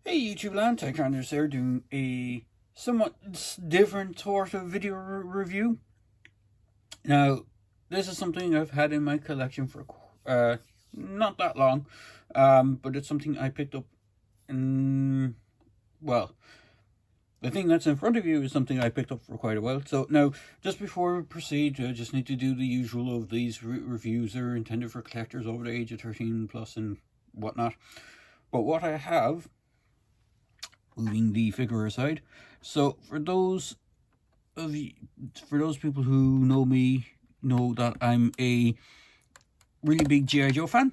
Hey YouTube land, TechRanders there doing a somewhat different sort of video review. Now, this is something I've had in my collection for not that long, but it's something I picked up well, the thing that's in front of you is something I picked up for quite a while. So now, just before we proceed, I just need to do the usual of these reviews. They're intended for collectors over the age of 13 plus and whatnot. But what I have, moving the figure aside, so for those people who know me, know that I'm a really big G.I. Joe fan,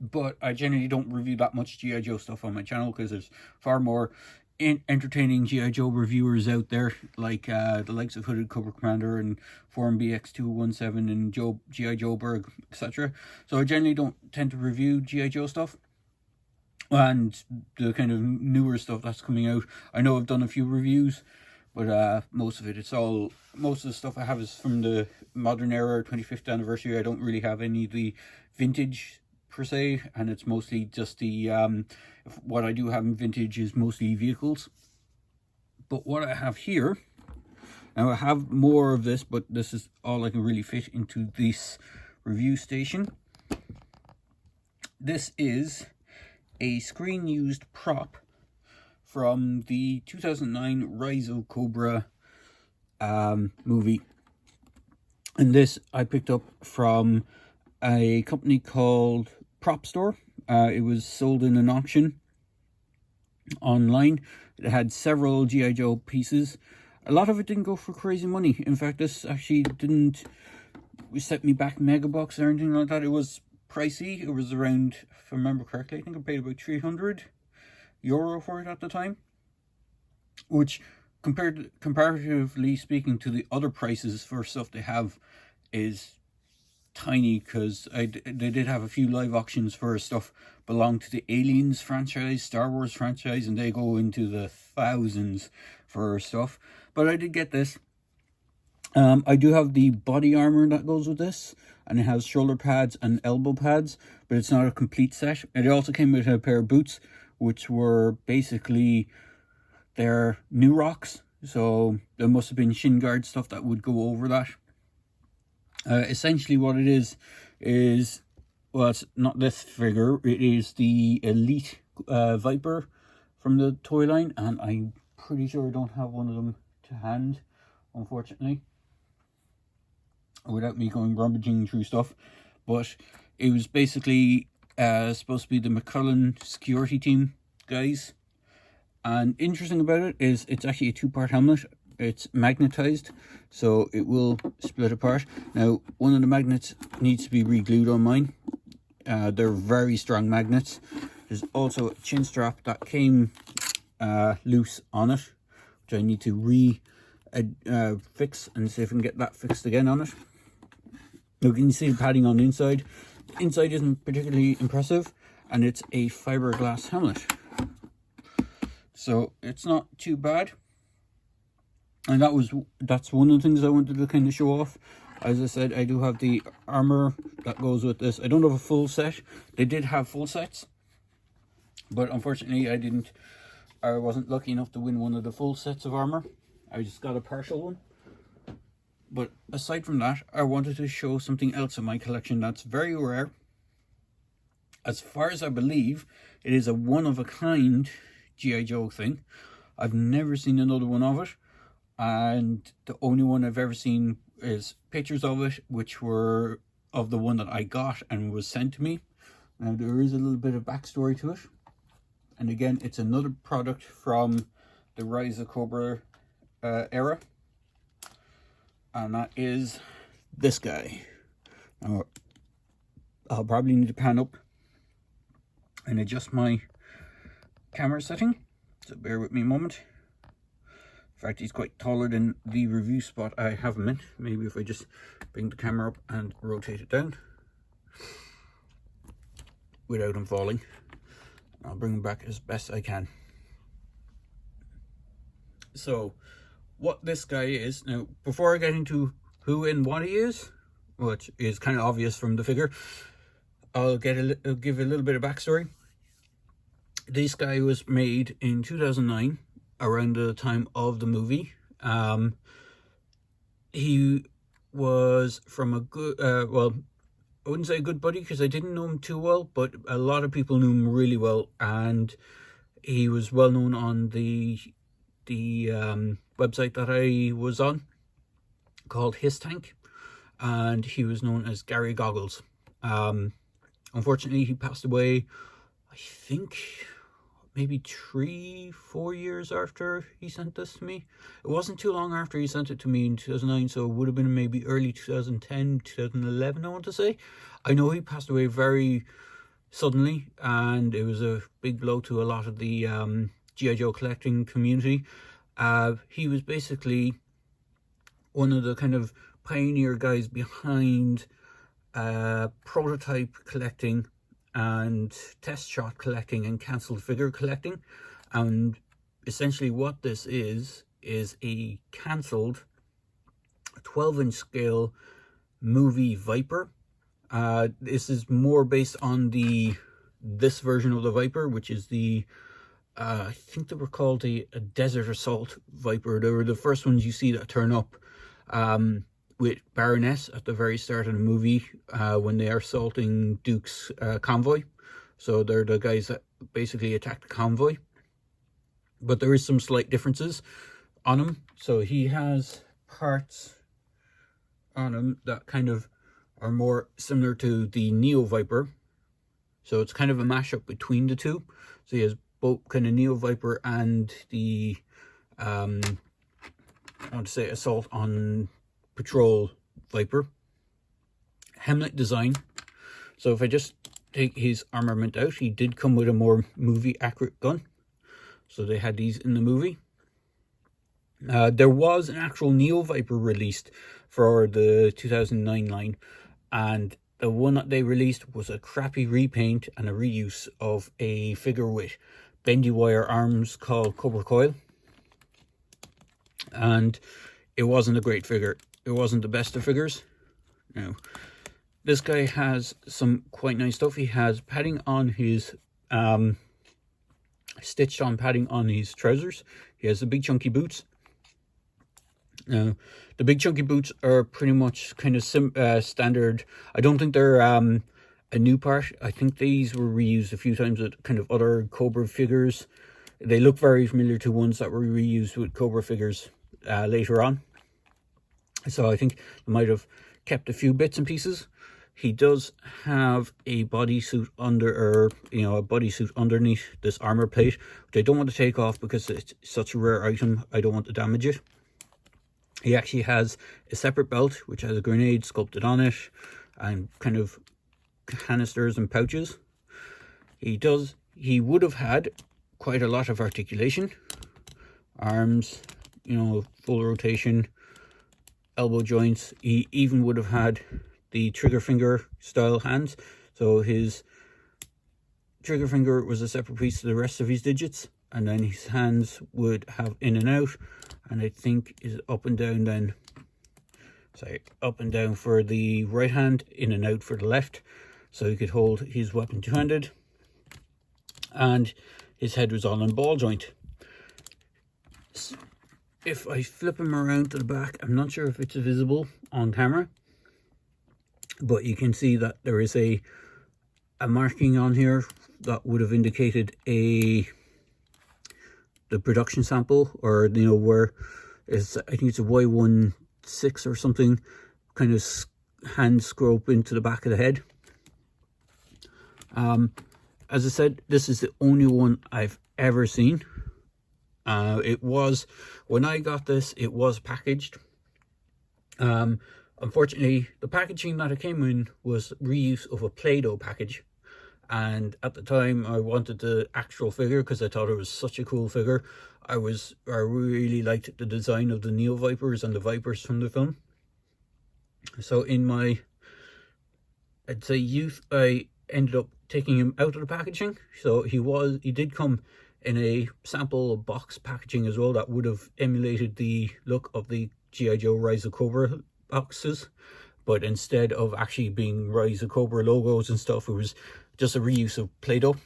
but I generally don't review that much G.I. Joe stuff on my channel because there's far more entertaining G.I. Joe reviewers out there, like the likes of Hooded Cobra Commander and Forum BX217 and G.I. Joe Berg, etc. So I generally don't tend to review G.I. Joe stuff. And the kind of newer stuff that's coming out, I know I've done a few reviews, but most of the stuff I have is from the modern era, 25th anniversary. I don't really have any of the vintage per se, and it's mostly just the what I do have in vintage is mostly vehicles. But what I have here, now I have more of this, but this is all I can really fit into this review station. This is a screen-used prop from the 2009 Rise of Cobra movie. And this I picked up from a company called Prop Store. It was sold in an auction online. It had several G.I. Joe pieces. A lot of it didn't go for crazy money. In fact, this actually didn't set me back megabucks or anything like that. It was pricey. It was around, if I remember correctly, I think I paid about €300 for it at the time, which comparatively speaking to the other prices for stuff they have is tiny, because they did have a few live auctions for stuff belonged to the Aliens franchise, Star Wars franchise, and they go into the thousands for stuff. But I did get this. I do have the body armor that goes with this, and it has shoulder pads and elbow pads, but it's not a complete set. It also came with a pair of boots, which were basically their new rocks, so there must have been shin guard stuff that would go over that. Essentially what it is, well, it's not this figure, it is the Elite Viper from the toy line, and I'm pretty sure I don't have one of them to hand, unfortunately, without me going rummaging through stuff. But it was basically supposed to be the McCullen security team guys. And interesting about it is it's actually a two-part helmet. It's magnetized, so it will split apart. Now, one of the magnets needs to be re-glued on mine. They're very strong magnets. There's also a chin strap that came loose on it, which I need to fix and see if I can get that fixed again on it. Now, can you see the padding on the inside? The inside isn't particularly impressive, and it's a fiberglass helmet, so it's not too bad. And that's one of the things I wanted to kind of show off. As I said, I do have the armor that goes with this. I don't have a full set. They did have full sets, but unfortunately I wasn't lucky enough to win one of the full sets of armor. I just got a partial one. But aside from that, I wanted to show something else in my collection that's very rare. As far as I believe, it is a one-of-a-kind G.I. Joe thing. I've never seen another one of it, and the only one I've ever seen is pictures of it, which were of the one that I got and was sent to me. Now, there is a little bit of backstory to it, and again, it's another product from the Rise of Cobra era, and that is this guy. Now, I'll probably need to pan up and adjust my camera setting, so bear with me a moment. In fact, he's quite taller than the review spot I have him in. Maybe if I just bring the camera up and rotate it down without him falling, I'll bring him back as best I can. So, what this guy is, now, before I get into who and what he is, which is kind of obvious from the figure, I'll give a little bit of backstory. This guy was made in 2009, around the time of the movie. He was from a good, well, I wouldn't say a good buddy because I didn't know him too well, but a lot of people knew him really well, and he was well known on the website that I was on called His Tank, and he was known as Gary Goggles. Unfortunately, he passed away, I think, maybe 3-4 years after he sent this to me. It wasn't too long after he sent it to me in 2009, so it would have been maybe early 2010, 2011, I want to say. I know he passed away very suddenly, and it was a big blow to a lot of the G.I. Joe collecting community. He was basically one of the kind of pioneer guys behind prototype collecting and test shot collecting and cancelled figure collecting. And essentially what this is a cancelled 12-inch scale movie Viper. This is more based on this version of the Viper, which is the I think they were called a Desert Assault Viper. They were the first ones you see that turn up with Baroness at the very start of the movie when they are assaulting Duke's convoy. So they're the guys that basically attack the convoy. But there is some slight differences on him. So he has parts on him that kind of are more similar to the Neo Viper. So it's kind of a mashup between the two. So he has both kind of Neo Viper and the I want to say Assault on Patrol Viper. Helmet design. So if I just take his armament out, he did come with a more movie accurate gun. So they had these in the movie. There was an actual Neo Viper released for the 2009 line, and the one that they released was a crappy repaint and a reuse of a figure with bendy wire arms called Cobra Coil. And it wasn't a great figure. It wasn't the best of figures. Now, this guy has some quite nice stuff. He has padding on his, stitched on padding on his trousers. He has the big chunky boots. Now, the big chunky boots are pretty much kind of standard. I don't think they're a new part. I think these were reused a few times with kind of other Cobra figures. They look very familiar to ones that were reused with Cobra figures later on. So I think they might have kept a few bits and pieces. He does have a bodysuit under, or a bodysuit underneath this armor plate, which I don't want to take off because it's such a rare item. I don't want to damage it. He actually has a separate belt which has a grenade sculpted on it and kind of canisters and pouches. He would have had quite a lot of articulation, arms, full rotation, elbow joints. He even would have had the trigger finger style hands. So his trigger finger was a separate piece to the rest of his digits, and then his hands would have in and out, and I think is up and down then. Sorry, up and down for the right hand, in and out for the left, so he could hold his weapon two-handed. And his head was all on ball joint. If I flip him around to the back, I'm not sure if it's visible on camera, but you can see that there is a marking on here that would have indicated the production sample, or where is, I think it's a Y16 or something, kind of hand scrope into the back of the head. As I said, this is the only one I've ever seen. It was, when I got this, it was packaged. Unfortunately, the packaging that it came in was reuse of a Play-Doh package. And at the time, I wanted the actual figure because I thought it was such a cool figure. I really liked the design of the Neo Vipers and the Vipers from the film. So in my, I'd say, youth, I ended up taking him out of the packaging. So he did come in a sample box packaging as well that would have emulated the look of the G.I. Joe Rise of Cobra boxes, but instead of actually being Rise of Cobra logos and stuff, it was just a reuse of Play-Doh.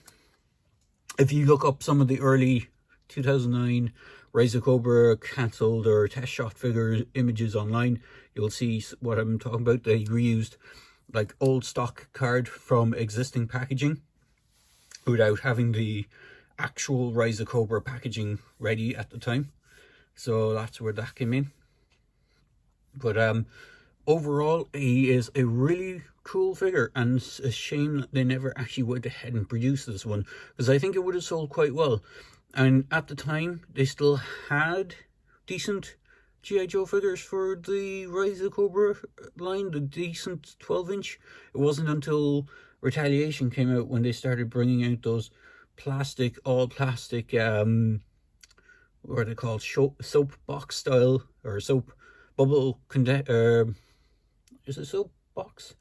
if you look up some of the early 2009 Rise of Cobra cancelled or test shot figure images online, you'll see what I'm talking about. They reused like old stock card from existing packaging without having the actual Rise of Cobra packaging ready at the time. So that's where that came in. But overall, he is a really cool figure, and it's a shame that they never actually went ahead and produced this one, because I think it would have sold quite well. And at the time, they still had decent G.I. Joe figures for the Rise of Cobra line, the decent 12-inch. It wasn't until Retaliation came out when they started bringing out those plastic, all plastic, what are they called, soap box style, or soap bubble is it soap box?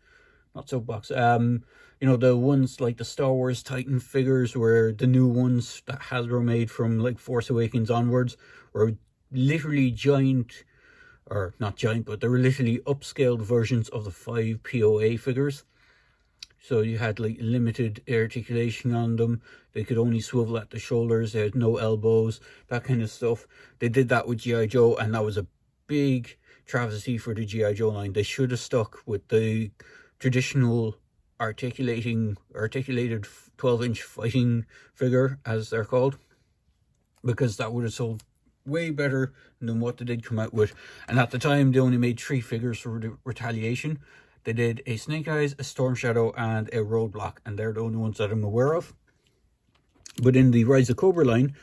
Not soap box. You know, the ones like the Star Wars Titan figures, where the new ones that Hasbro made from like Force Awakens onwards were literally giant, or not giant, but they were literally upscaled versions of the 5 POA figures. So you had like limited articulation on them. They could only swivel at the shoulders. They had no elbows, that kind of stuff. They did that with G.I. Joe, and that was a big travesty for the G.I. Joe line. They should have stuck with the traditional articulated 12-inch fighting figure, as they're called, because that would have sold way better than what they did come out with. And at the time, they only made 3 figures for the Retaliation. They did a Snake Eyes, a Storm Shadow, and a Roadblock, and they're the only ones that I'm aware of. But in the Rise of Cobra line,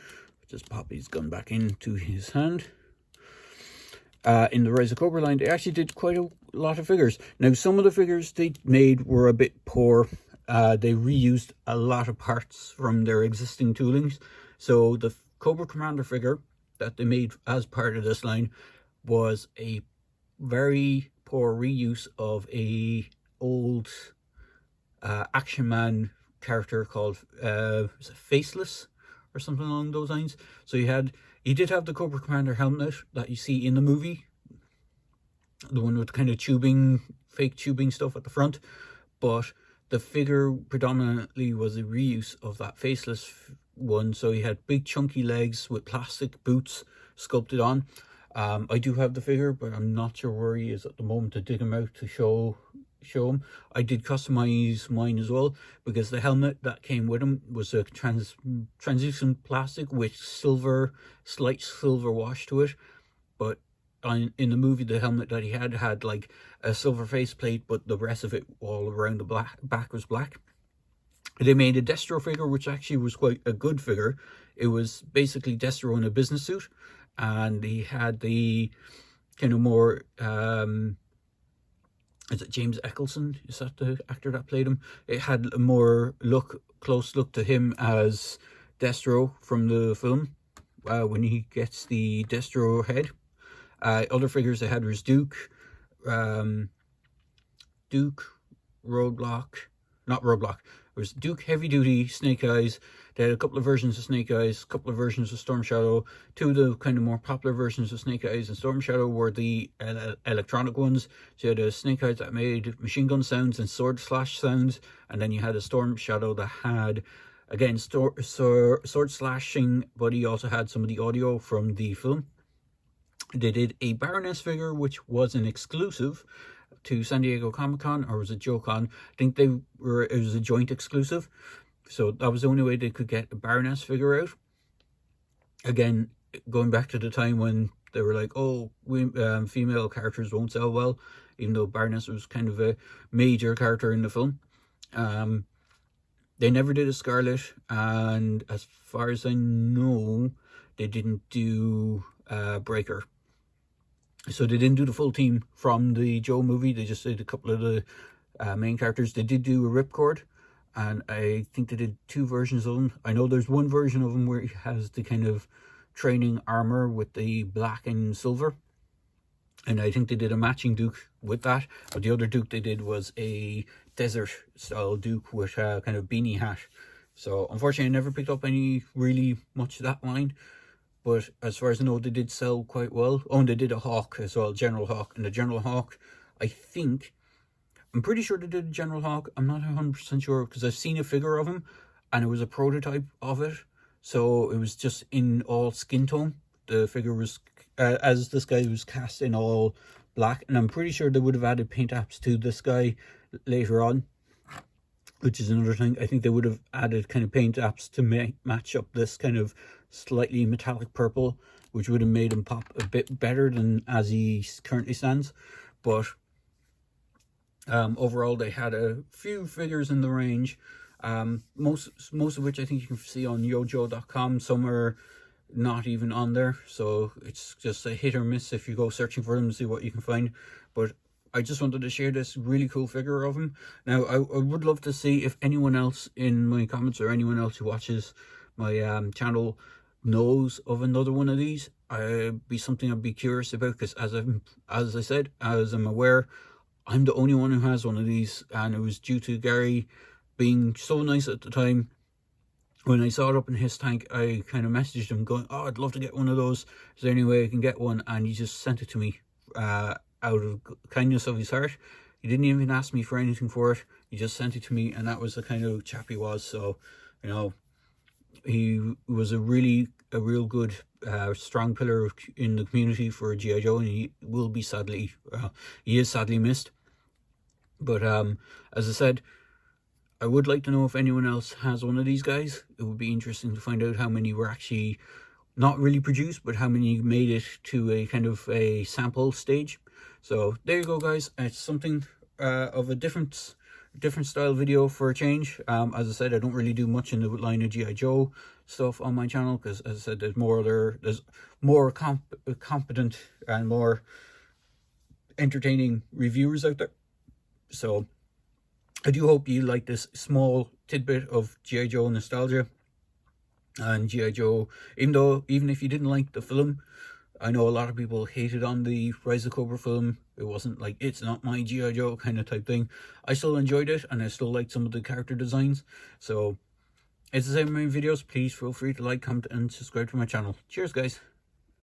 just pop his gun back into his hand. In the Rise of Cobra line, they actually did quite a lot of figures. Now, some of the figures they made were a bit poor. They reused a lot of parts from their existing toolings. So the Cobra Commander figure that they made as part of this line was a very poor reuse of a old Action Man character called was it Faceless or something along those lines. So he did have the Cobra Commander helmet that you see in the movie, the one with the kind of tubing, fake tubing stuff at the front, but the figure predominantly was a reuse of that Faceless one. So he had big chunky legs with plastic boots sculpted on. I do have the figure, but I'm not sure where he is at the moment to dig him out to show him. I did customize mine as well, because the helmet that came with him was a translucent plastic with slight silver wash to it. But in the movie, the helmet that he had like a silver faceplate, but the rest of it all around the back was black. They made a Destro figure, which actually was quite a good figure. It was basically Destro in a business suit, and he had the kind of more, is it James Eccleston? Is that the actor that played him? It had a more close look to him as Destro from the film, when he gets the Destro head. Other figures they had was Duke, Roadblock, not Roadblock. It was Duke, Heavy Duty, Snake Eyes. They had a couple of versions of Snake Eyes, a couple of versions of Storm Shadow. 2 of the kind of more popular versions of Snake Eyes and Storm Shadow were the electronic ones. So you had a Snake Eyes that made machine gun sounds and sword slash sounds, and then you had a Storm Shadow that had, again, sword slashing, but he also had some of the audio from the film. They did a Baroness figure, which was an exclusive to San Diego Comic-Con, or was it JoeCon? I think it was a joint exclusive. So that was the only way they could get a Baroness figure out. Again, going back to the time when they were like, oh, female characters won't sell well, even though Baroness was kind of a major character in the film. They never did a Scarlet, and as far as I know, they didn't do Breaker. So they didn't do the full team from the Joe movie. They just did a couple of the main characters. They did do a Ripcord, and I think they did 2 versions of him. I know there's one version of him where he has the kind of training armor with the black and silver, and I think they did a matching Duke with that. But the other Duke they did was a desert style Duke with a kind of beanie hat. So unfortunately, I never picked up any really much of that line. But as far as I know, they did sell quite well. Oh, and they did a Hawk as well, General Hawk. And the General Hawk, I'm pretty sure they did a General Hawk. I'm not 100% sure, because I've seen a figure of him. and it was a prototype of it, so it was just in all skin tone. The figure was, as this guy was cast in all black, and I'm pretty sure they would have added paint apps to this guy later on, which is another thing. I think they would have added kind of paint apps to match up this kind of slightly metallic purple, which would have made him pop a bit better than as he currently stands. But overall, they had a few figures in the range, most of which I think you can see on yojo.com. Some are not even on there, so it's just a hit or miss if you go searching for them to see what you can find. But I just wanted to share this really cool figure of him. Now, I would love to see if anyone else in my comments or anyone else who watches my channel knows of another one of these. Be something I'd be curious about, because as I'm aware, I'm the only one who has one of these, and it was due to Gary being so nice at the time. When I saw it up in his tank, I kind of messaged him going, "Oh, I'd love to get one of those. Is there any way I can get one?" And he just sent it to me out of kindness of his heart. He didn't even ask me for anything for it. He just sent it to me, and that was the kind of chap he was. So, you know, he was a real good, strong pillar in the community for G.I. Joe, and he will be he is sadly missed. But as I said, I would like to know if anyone else has one of these guys. It would be interesting to find out how many were actually not really produced, but how many made it to a kind of a sample stage. So there you go, guys. It's something of a different style video for a change. As I said, I don't really do much in the line of G.I. Joe stuff on my channel, because as I said, there's more competent and more entertaining reviewers out there. So I do hope you like this small tidbit of G.I. Joe nostalgia and G.I. Joe. Even if you didn't like the film, I know a lot of people hated on the Rise of Cobra film. It wasn't like, it's not my G.I. Joe kind of type thing. I still enjoyed it, and I still liked some of the character designs. So it's the same in my videos. Please feel free to like, comment, and subscribe to my channel. Cheers, guys.